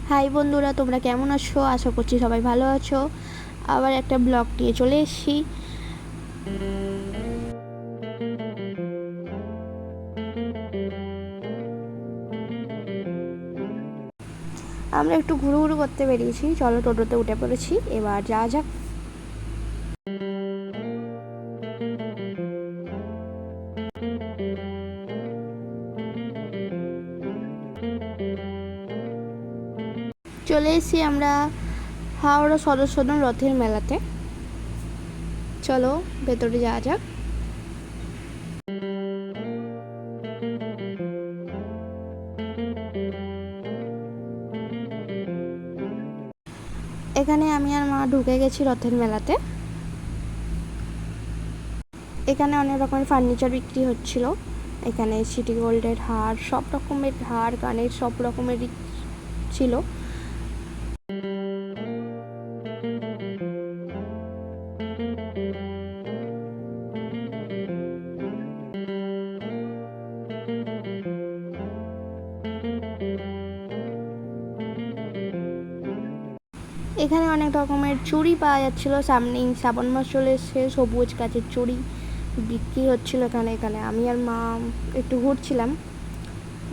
High বন্ধুরা, তোমরা কেমন আছো? আশা করছি সবাই ভালো আছো। আবার একটা ব্লগ নিয়ে চলে এসেছি। আমরা একটু ঘুরু ঘুরু করতে বেরিয়েছি। চলো, টোটোতে উঠে পড়েছি, এবার যাওয়া যাক। চলে এসেছি আমরা হাওড়া সদর সদন রথের মেলাতে। চলো ভেতরে যাওয়া যাক। এখানে আমি আর মা ঢুকে গেছি রথের মেলাতে। এখানে অনেক রকমের ফার্নিচার বিক্রি হচ্ছিল। এখানে সিটি গোল্ডের হার, সব রকমের হার, কানের সব রকমেরই ছিল। এখানে অনেক রকমের চুড়ি পাওয়া যাচ্ছিলো। সামনেই শ্রাবণ মাস চলে এসছে, সবুজ কাচের চুড়ি বিক্রি হচ্ছিল এখানে। আমি আর মা একটু ঘুরছিলাম,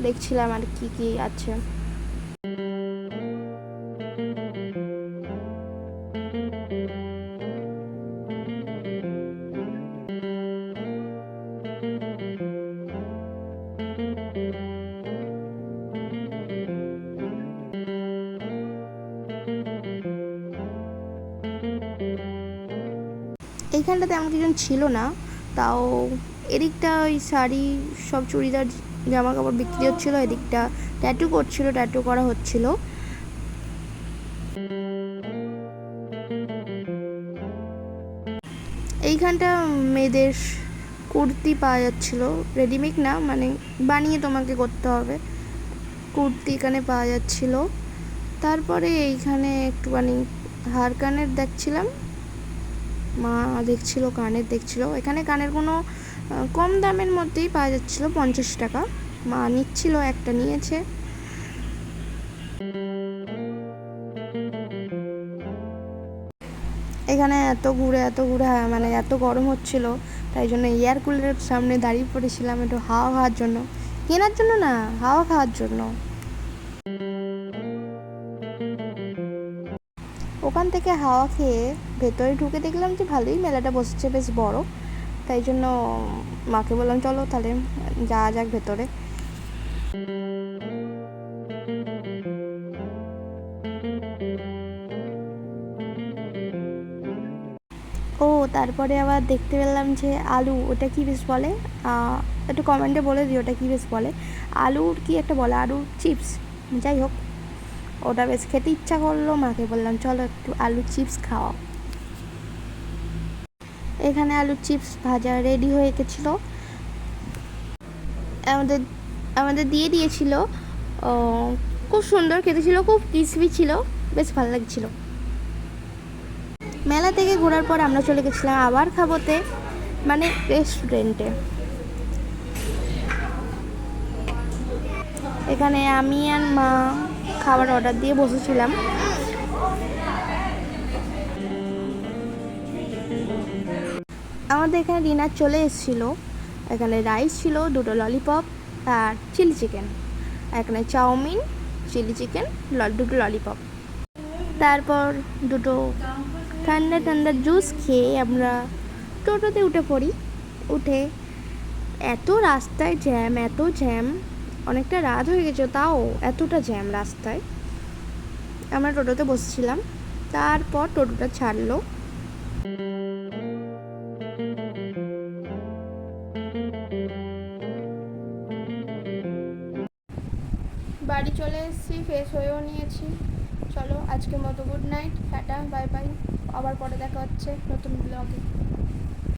দেখছিলাম আর কি কি আছে। এইখানটাতে তেমন কিছু ছিল না, তাও এদিকটা ওই শাড়ি, সব চুড়িদার, জামা কাপড় বিক্রি হচ্ছিলো। এদিকটা ট্যাটু করছিল, ট্যাটু করা হচ্ছিল। এইখানটা মেয়েদের কুর্তি পাওয়া যাচ্ছিলো, রেডিমেড না, মানে বানিয়ে তোমাকে করতে হবে। কুর্তি এখানে পাওয়া যাচ্ছিল। তারপরে এইখানে একটুখানি হার কানের দেখছিলাম, মা দেখছিল কানের দেখছিল। এখানে কানের কোনো কম দামের মধ্যেই পাওয়া যাচ্ছিলো, 50 টাকা। মা নিচ্ছিল, একটা নিয়েছে। এখানে এত ঘুরে মানে এত গরম হচ্ছিল, তাই জন্য এয়ার কুলারের সামনে দাঁড়িয়ে পড়েছিলাম একটু হাওয়া খাওয়ার জন্য। কেনার জন্য না, হাওয়া খাওয়ার জন্য। ওখান থেকে হাওয়া খেয়ে ভেতরে ঢুকে দেখলাম যে ভালোই মেলাটা বসেছে, বেশ বড়। তাই জন্য মাকে বললাম চলো তাহলে যাওয়া যাক ভেতরে। ও তারপরে আবার দেখতে পেলাম যে আলু, ওটা কি বেশ বলে, একটু কমেন্টে বলে দিই ওটা কি বেশ বলে। আলুর কি একটা বলে, আলুর চিপস, যাই হোক, ওটা বেশ খেতে ইচ্ছা করলো। মাকে বললাম চলো একটু আলুর চিপস খাওয়াও। এখানে আলুর চিপস ভাজা রেডি হয়ে গেছিলো। আমাদের আমাদের দিয়ে দিয়েছিল। খুব সুন্দর খেতে ছিল, খুব ক্রিসপি ছিল, বেশ ভালো লাগছিল। মেলা থেকে ঘোরার পর আমরা চলে গেছিলাম আবার খাবোতে, মানে রেস্টুরেন্টে। এখানে আমি আর মা খাবার অর্ডার দিয়ে বসেছিলাম। আমাদের এখানে ডিনার চলে এসেছিলো। এখানে রাইস ছিল, 2টো ললিপপ আর চিলি চিকেন। এখানে চাউমিন, চিলি চিকেন, 2টো ললিপপ। তারপর 2টো ঠান্ডা ঠান্ডা জুস খেয়ে আমরা টোটোতে উঠে পড়ি। উঠে এত রাস্তায় জ্যাম, এত জ্যাম, অনেকটা রাত হয়ে গেছে, তাও এতটা জ্যাম রাস্তায়। আমরা টোটোতে বসছিলাম। তারপর টোটোটা ছাড়লো। বাড়ি চলে এসেছি, ফ্রেশ হয়েও নিয়েছি। চলো আজকের মতো good night, tata, bye bye. আবার পরে দেখা হচ্ছে নতুন ব্লগে।